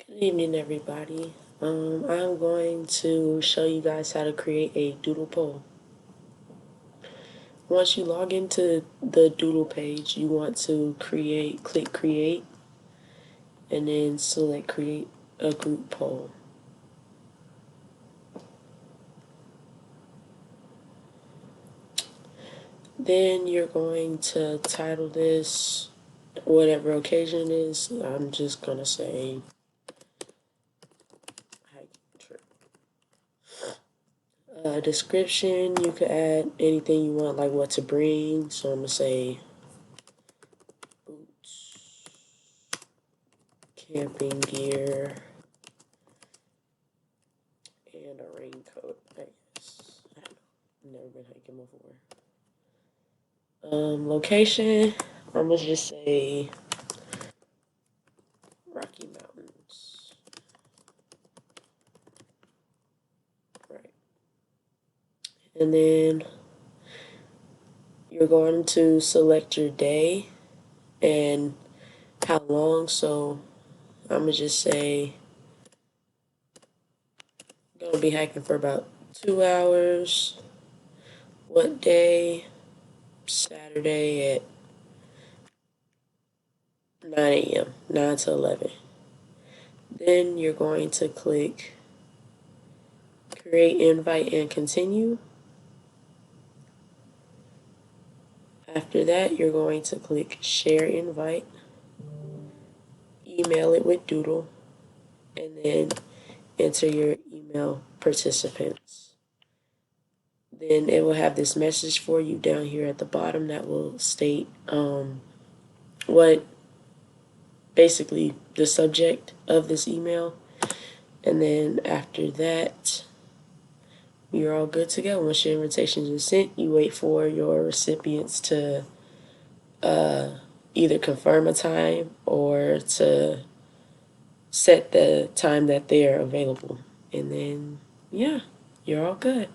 Good evening, everybody. I'm going to show you guys how to create a Doodle poll. Once you log into the Doodle page, you want to click create, and then select create a group poll. Then you're going to title this whatever occasion it is. I'm just going to say hiking trip. Description, you could add anything you want, like what to bring. So I'm going to say boots, camping gear, and a raincoat, I guess. I don't know. I've never been hiking before. Location, I'm gonna just say Rocky Mountains. Right. And then you're going to select your day and how long. So I'm gonna just say I'm gonna be hiking for about 2 hours. What day? Saturday at 9 a.m. 9 to 11. Then you're going to click create invite and continue. After that, you're going to click share invite, email it with Doodle, and then enter your email participants. Then it will have this message for you down here at the bottom that will state what basically the subject of this email. And then after that, you're all good to go. Once your invitations are sent, you wait for your recipients to either confirm a time or to set the time that they're available. And then, yeah, you're all good.